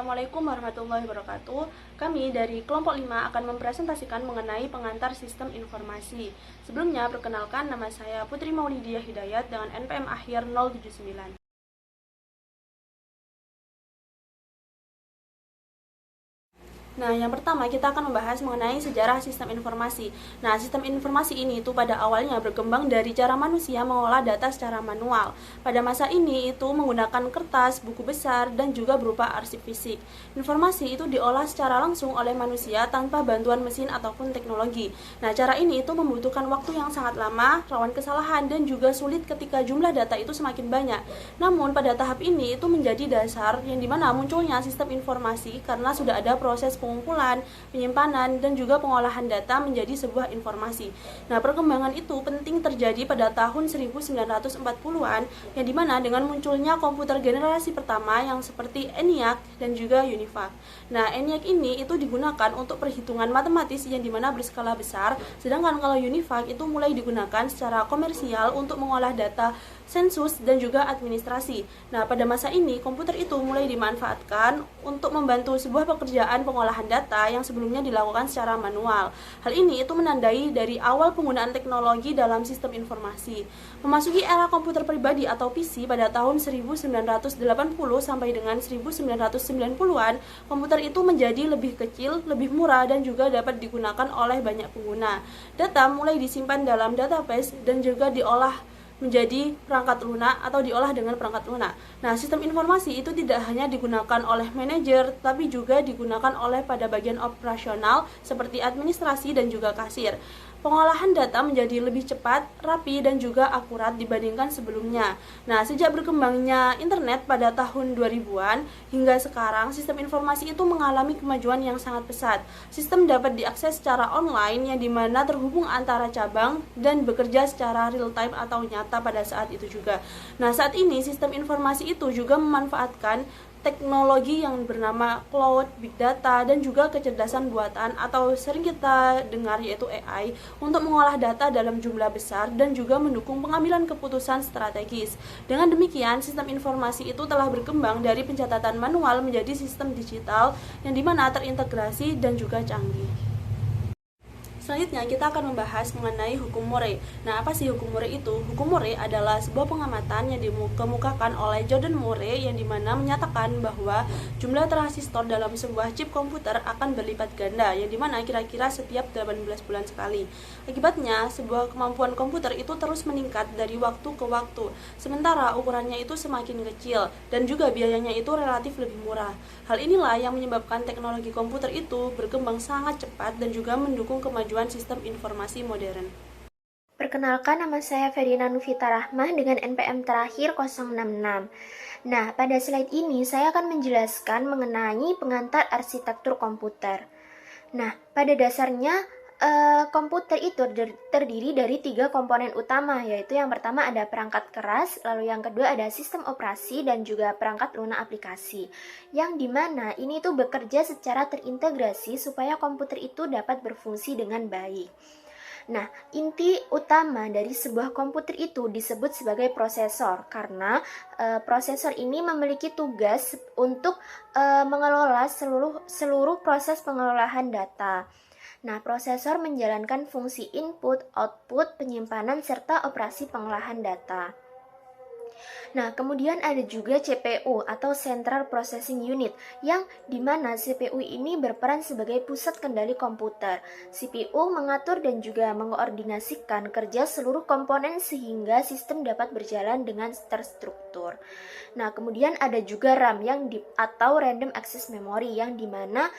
Assalamualaikum warahmatullahi wabarakatuh. Kami dari kelompok 5 akan mempresentasikan mengenai pengantar sistem informasi. Sebelumnya, perkenalkan nama saya Putri Maulidiah Hidayat dengan NPM akhir 079. Nah, yang pertama kita akan membahas mengenai sejarah sistem informasi. Nah, sistem informasi ini itu pada awalnya berkembang dari cara manusia mengolah data secara manual. Pada masa ini itu menggunakan kertas, buku besar, dan juga berupa arsip fisik. Informasi itu diolah secara langsung oleh manusia tanpa bantuan mesin ataupun teknologi. Nah, cara ini itu membutuhkan waktu yang sangat lama, rawan kesalahan, dan juga sulit ketika jumlah data itu semakin banyak. Namun, pada tahap ini itu menjadi dasar yang dimana munculnya sistem informasi karena sudah ada proses pengumpulan, penyimpanan, dan juga pengolahan data menjadi sebuah informasi. Nah, perkembangan itu penting terjadi pada tahun 1940-an, yang dimana dengan munculnya komputer generasi pertama yang seperti ENIAC dan juga UNIVAC. Nah, ENIAC ini itu digunakan untuk perhitungan matematis yang dimana berskala besar, sedangkan kalau UNIVAC itu mulai digunakan secara komersial untuk mengolah data sensus dan juga administrasi. Nah, pada masa ini komputer itu mulai dimanfaatkan untuk membantu sebuah pekerjaan pengolahan data yang sebelumnya dilakukan secara manual. Hal ini itu menandai dari awal penggunaan teknologi dalam sistem informasi. Memasuki era komputer pribadi atau PC pada tahun 1980 sampai dengan 1990-an, komputer itu menjadi lebih kecil, lebih murah, dan juga dapat digunakan oleh banyak pengguna. Data mulai disimpan dalam database dan juga diolah menjadi perangkat lunak atau diolah dengan perangkat lunak. Nah, sistem informasi itu tidak hanya digunakan oleh manajer, tapi juga digunakan oleh pada bagian operasional seperti administrasi dan juga kasir. Pengolahan data menjadi lebih cepat, rapi, dan juga akurat dibandingkan sebelumnya. Nah, sejak berkembangnya internet pada tahun 2000-an hingga sekarang, sistem informasi itu mengalami kemajuan yang sangat pesat. Sistem dapat diakses secara online yang dimana terhubung antara cabang dan bekerja secara real time atau nyata pada saat itu juga. Nah, saat ini sistem informasi itu juga memanfaatkan teknologi yang bernama cloud, big data, dan juga kecerdasan buatan atau sering kita dengar yaitu AI untuk mengolah data dalam jumlah besar dan juga mendukung pengambilan keputusan strategis. Dengan demikian, sistem informasi itu telah berkembang dari pencatatan manual menjadi sistem digital yang dimana terintegrasi dan juga canggih. Selanjutnya kita akan membahas mengenai hukum Murray. Nah, apa sih hukum Murray itu? Hukum Murray adalah sebuah pengamatan yang dikemukakan oleh Jordan Murray yang dimana menyatakan bahwa jumlah transistor dalam sebuah chip komputer akan berlipat ganda, yang dimana kira-kira setiap 18 bulan sekali. Akibatnya, sebuah kemampuan komputer itu terus meningkat dari waktu ke waktu, sementara ukurannya itu semakin kecil dan juga biayanya itu relatif lebih murah. Hal inilah yang menyebabkan teknologi komputer itu berkembang sangat cepat dan juga mendukung kemajuan sistem informasi modern. Perkenalkan, nama saya Ferdina Nufita Rahmah dengan NPM terakhir 066. Nah, pada slide ini saya akan menjelaskan mengenai pengantar arsitektur komputer. Nah, pada dasarnya komputer itu terdiri dari 3 komponen utama, yaitu yang pertama ada perangkat keras, lalu yang kedua ada sistem operasi, dan juga perangkat lunak aplikasi. Yang dimana ini tuh bekerja secara terintegrasi supaya komputer itu dapat berfungsi dengan baik. Nah, inti utama dari sebuah komputer itu disebut sebagai prosesor karena prosesor ini memiliki tugas untuk mengelola seluruh proses pengelolaan data. Nah, prosesor menjalankan fungsi input, output, penyimpanan, serta operasi pengolahan data. Nah, kemudian ada juga CPU atau Central Processing Unit, yang dimana CPU ini berperan sebagai pusat kendali komputer. CPU mengatur dan juga mengkoordinasikan kerja seluruh komponen sehingga sistem dapat berjalan dengan terstruktur. Nah, kemudian ada juga RAM atau Random Access Memory, yang dimana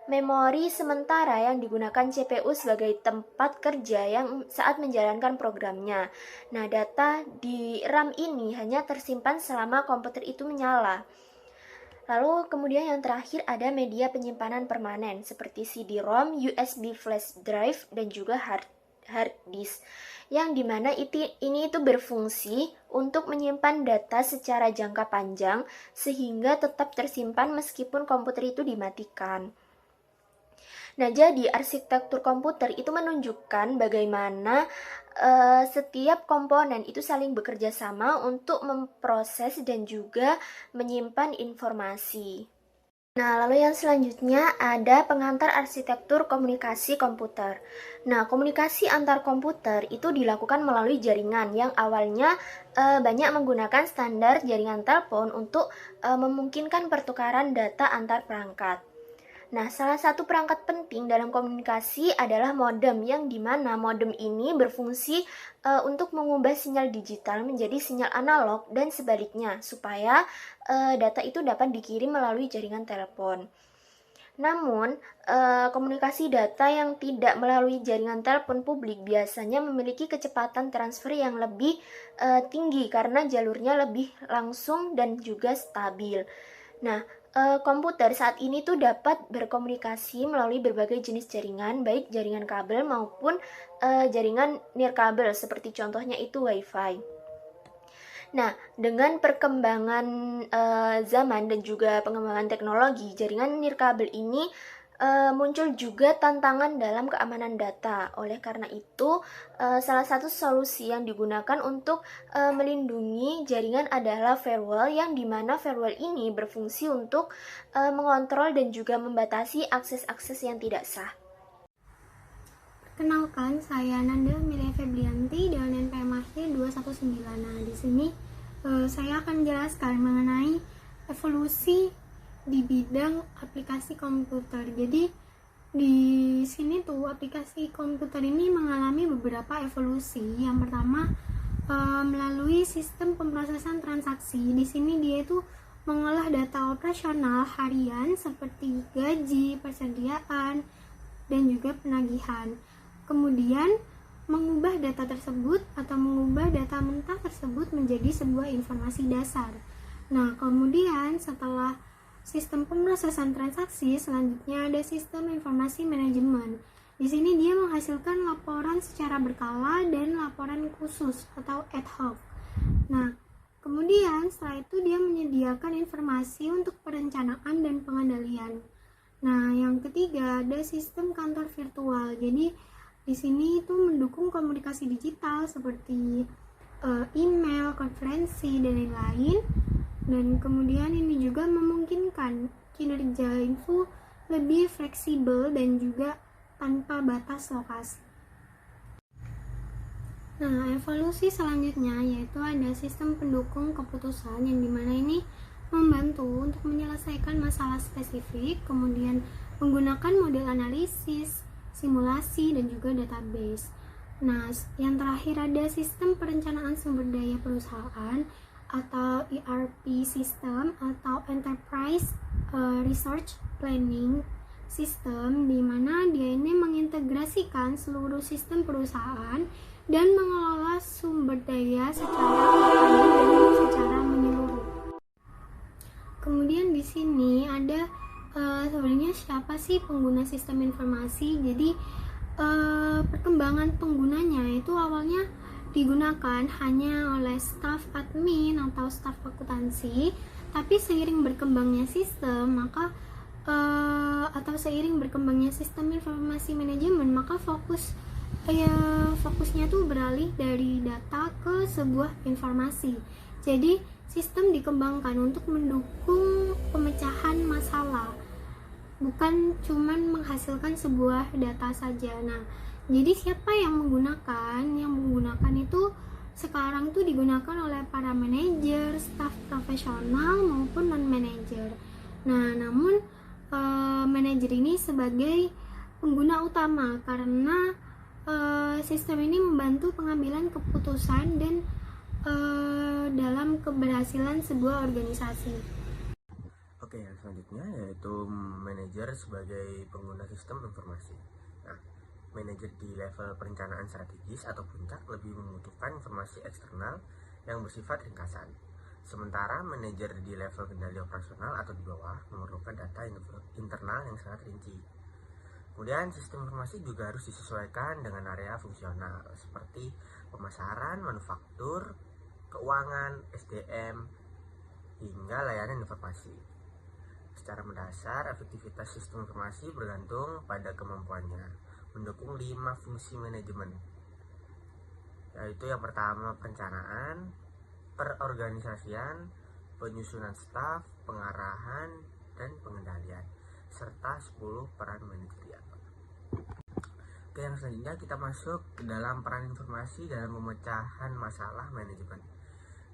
memori sementara yang digunakan CPU sebagai tempat kerja yang saat menjalankan programnya. Nah, data di RAM ini hanya tersimpan selama komputer itu menyala. Lalu kemudian yang terakhir ada media penyimpanan permanen seperti CD-ROM, USB flash drive, dan juga hard disk, yang dimana ini itu berfungsi untuk menyimpan data secara jangka panjang sehingga tetap tersimpan meskipun komputer itu dimatikan. Nah, jadi arsitektur komputer itu menunjukkan bagaimana setiap komponen itu saling bekerja sama untuk memproses dan juga menyimpan informasi. Nah, lalu yang selanjutnya ada pengantar arsitektur komunikasi komputer. Nah, komunikasi antar komputer itu dilakukan melalui jaringan yang awalnya banyak menggunakan standar jaringan telepon untuk memungkinkan pertukaran data antar perangkat. Nah, salah satu perangkat penting dalam komunikasi adalah modem, yang dimana modem ini berfungsi untuk mengubah sinyal digital menjadi sinyal analog dan sebaliknya, supaya data itu dapat dikirim melalui jaringan telepon. Namun, komunikasi data yang tidak melalui jaringan telepon publik biasanya memiliki kecepatan transfer yang lebih tinggi karena jalurnya lebih langsung dan juga stabil. Nah, komputer saat ini tuh dapat berkomunikasi melalui berbagai jenis jaringan, baik jaringan kabel maupun jaringan nirkabel, seperti contohnya itu WiFi. Nah, dengan perkembangan zaman dan juga pengembangan teknologi, jaringan nirkabel ini muncul juga tantangan dalam keamanan data. Oleh karena itu, salah satu solusi yang digunakan untuk melindungi jaringan adalah firewall, yang dimana firewall ini berfungsi untuk mengontrol dan juga membatasi akses-akses yang tidak sah. Kenalkan, saya Nanda Milia Febrianti dengan NPM akhir 219. Nah, di sini saya akan menjelaskan mengenai evolusi di bidang aplikasi komputer. Jadi di sini tuh aplikasi komputer ini mengalami beberapa evolusi. Yang pertama melalui sistem pemrosesan transaksi. Di sini dia itu mengolah data operasional harian seperti gaji, persediaan, dan juga penagihan. Kemudian mengubah data tersebut atau mengubah data mentah tersebut menjadi sebuah informasi dasar. Nah, kemudian setelah sistem pemrosesan transaksi, selanjutnya ada sistem informasi manajemen. Di sini dia menghasilkan laporan secara berkala dan laporan khusus atau ad hoc. Nah, kemudian setelah itu dia menyediakan informasi untuk perencanaan dan pengendalian. Nah, yang ketiga ada sistem kantor virtual. Jadi di sini itu mendukung komunikasi digital seperti email, konferensi, dan lain-lain. Dan kemudian ini juga memungkinkan kinerja info lebih fleksibel dan juga tanpa batas lokasi. Nah, evolusi selanjutnya yaitu ada sistem pendukung keputusan, yang dimana ini membantu untuk menyelesaikan masalah spesifik, kemudian menggunakan model analisis, simulasi, dan juga database. Nah, yang terakhir ada sistem perencanaan sumber daya perusahaan atau ERP system atau Enterprise Research Planning System, di mana dia ini mengintegrasikan seluruh sistem perusahaan dan mengelola sumber daya secara terpadu dan secara menyeluruh. Kemudian di sini ada sebenarnya siapa sih pengguna sistem informasi. Jadi perkembangan penggunanya itu awalnya digunakan hanya oleh staf admin atau staf akuntansi, tapi seiring berkembangnya sistem seiring berkembangnya sistem informasi manajemen, maka fokusnya tuh beralih dari data ke sebuah informasi. Jadi sistem dikembangkan untuk mendukung pemecahan masalah, bukan cuman menghasilkan sebuah data saja. Nah, jadi siapa yang menggunakan? Yang menggunakan itu sekarang tuh digunakan oleh para manajer, staf profesional maupun non-manajer. Nah, namun manajer ini sebagai pengguna utama karena sistem ini membantu pengambilan keputusan dan dalam keberhasilan sebuah organisasi. Oke, yang selanjutnya yaitu manajer sebagai pengguna sistem informasi. Nah, manajer di level perencanaan strategis atau puncak lebih membutuhkan informasi eksternal yang bersifat ringkasan. Sementara manajer di level kendali operasional atau di bawah memerlukan data internal yang sangat rinci. Kemudian sistem informasi juga harus disesuaikan dengan area fungsional seperti pemasaran, manufaktur, keuangan, SDM, hingga layanan informasi. secara mendasar, efektivitas sistem informasi bergantung pada kemampuannya mendukung 5 fungsi manajemen, yaitu yang pertama perencanaan, perorganisasian, penyusunan staf, pengarahan, dan pengendalian, serta 10 peran manajerial. Oke, yang selanjutnya kita masuk ke dalam peran informasi dalam pemecahan masalah manajemen.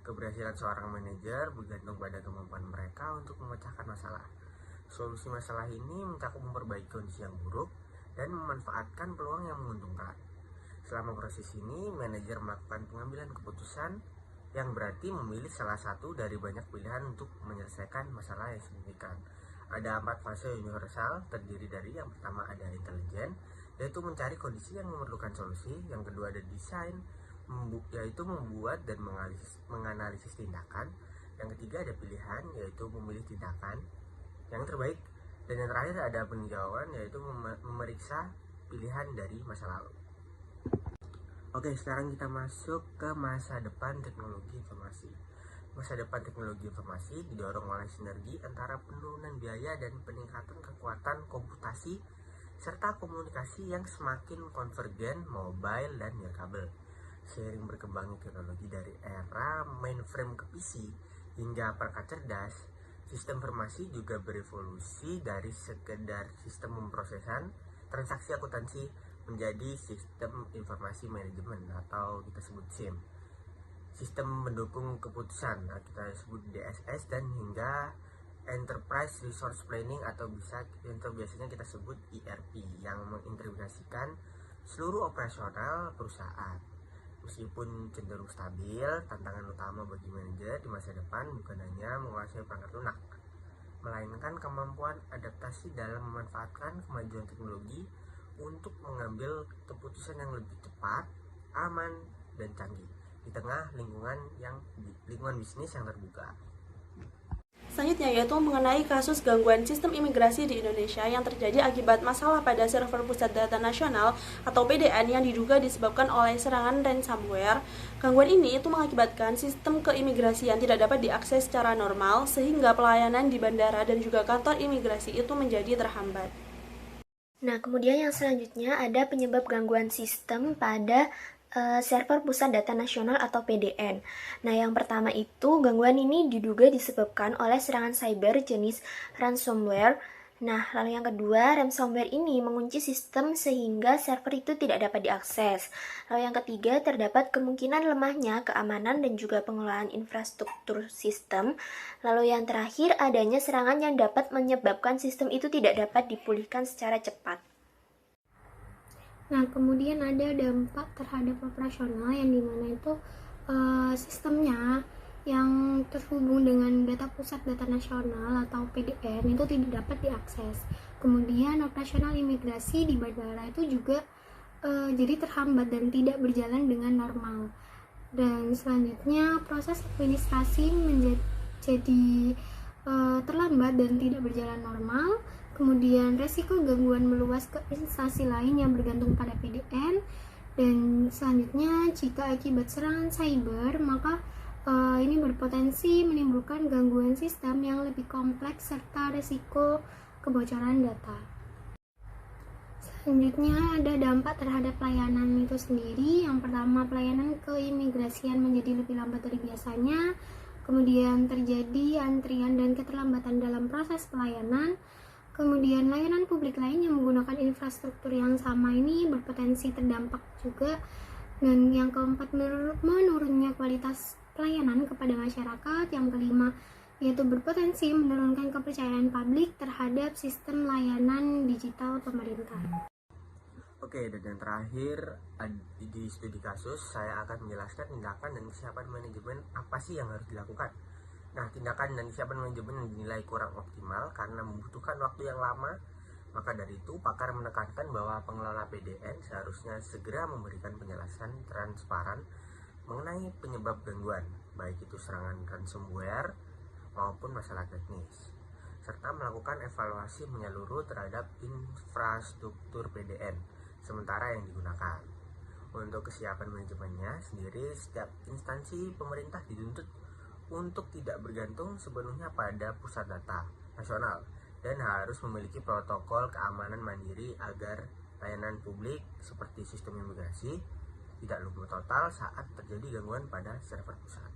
Keberhasilan seorang manajer bergantung pada kemampuan mereka untuk memecahkan masalah. Solusi masalah ini mencakup memperbaiki kondisi yang buruk dan memanfaatkan peluang yang menguntungkan. Selama proses ini, manajer melakukan pengambilan keputusan yang berarti memilih salah satu dari banyak pilihan untuk menyelesaikan masalah yang signifikan. Ada 4 fase universal, terdiri dari yang pertama ada intelijen, yaitu mencari kondisi yang memerlukan solusi. Yang kedua ada desain, yaitu membuat dan menganalisis tindakan. Yang ketiga ada pilihan, yaitu memilih tindakan yang terbaik. Dan yang terakhir ada peninjauan, yaitu memeriksa pilihan dari masa lalu. Oke, sekarang kita masuk ke masa depan teknologi informasi. Masa depan teknologi informasi didorong oleh sinergi antara penurunan biaya dan peningkatan kekuatan komputasi serta komunikasi yang semakin konvergen, mobile, dan nirkabel. Seiring berkembangnya teknologi dari era mainframe ke PC hingga perangkat cerdas, sistem informasi juga berevolusi dari sekedar sistem pemrosesan transaksi akuntansi menjadi sistem informasi manajemen atau kita sebut SIM. Sistem mendukung keputusan kita sebut DSS, dan hingga Enterprise Resource Planning atau biasanya kita sebut ERP yang mengintegrasikan seluruh operasional perusahaan. Meskipun cenderung stabil, tantangan utama bagi manajer di masa depan bukan hanya menguasai perangkat lunak, melainkan kemampuan adaptasi dalam memanfaatkan kemajuan teknologi untuk mengambil keputusan yang lebih cepat, aman, dan canggih di tengah lingkungan bisnis yang terbuka. Selanjutnya yaitu mengenai kasus gangguan sistem imigrasi di Indonesia yang terjadi akibat masalah pada server Pusat Data Nasional atau PDN yang diduga disebabkan oleh serangan ransomware. Gangguan ini itu mengakibatkan sistem keimigrasian tidak dapat diakses secara normal sehingga pelayanan di bandara dan juga kantor imigrasi itu menjadi terhambat. Nah, kemudian yang selanjutnya ada penyebab gangguan sistem pada server Pusat Data Nasional atau PDN. Nah, yang pertama itu gangguan ini diduga disebabkan oleh serangan cyber jenis ransomware. Nah, lalu yang kedua, ransomware ini mengunci sistem sehingga server itu tidak dapat diakses. Lalu yang ketiga, terdapat kemungkinan lemahnya keamanan dan juga pengelolaan infrastruktur sistem. Lalu yang terakhir, adanya serangan yang dapat menyebabkan sistem itu tidak dapat dipulihkan secara cepat. Nah, kemudian ada dampak terhadap operasional yang dimana itu sistemnya yang terhubung dengan data pusat data nasional atau PDN itu tidak dapat diakses. Kemudian operasional imigrasi di bandara itu juga jadi terhambat dan tidak berjalan dengan normal. Dan selanjutnya proses administrasi menjadi terlambat dan tidak berjalan normal. Kemudian resiko gangguan meluas ke instansi lain yang bergantung pada PDN. Dan selanjutnya jika akibat serangan cyber maka ini berpotensi menimbulkan gangguan sistem yang lebih kompleks serta resiko kebocoran data. Selanjutnya ada dampak terhadap pelayanan itu sendiri. Yang pertama, pelayanan keimigrasian menjadi lebih lambat dari biasanya. Kemudian terjadi antrian dan keterlambatan dalam proses pelayanan. Kemudian layanan publik lain yang menggunakan infrastruktur yang sama ini berpotensi terdampak juga. Dan yang keempat, menurunnya kualitas pelayanan kepada masyarakat. Yang kelima, yaitu berpotensi menurunkan kepercayaan publik terhadap sistem layanan digital pemerintah. Oke, dan yang terakhir di studi kasus saya akan menjelaskan tindakan dan kesiapan manajemen apa sih yang harus dilakukan. Nah, tindakan dan kesiapan manajemen yang dinilai kurang optimal karena membutuhkan waktu yang lama. Maka dari itu, pakar menekankan bahwa pengelola PDN seharusnya segera memberikan penjelasan transparan mengenai penyebab gangguan, baik itu serangan ransomware maupun masalah teknis, serta melakukan evaluasi menyeluruh terhadap infrastruktur PDN sementara yang digunakan. Untuk kesiapan manajemennya sendiri, setiap instansi pemerintah dituntut untuk tidak bergantung sepenuhnya pada pusat data nasional dan harus memiliki protokol keamanan mandiri agar layanan publik seperti sistem imigrasi tidak lumpuh total saat terjadi gangguan pada server pusat.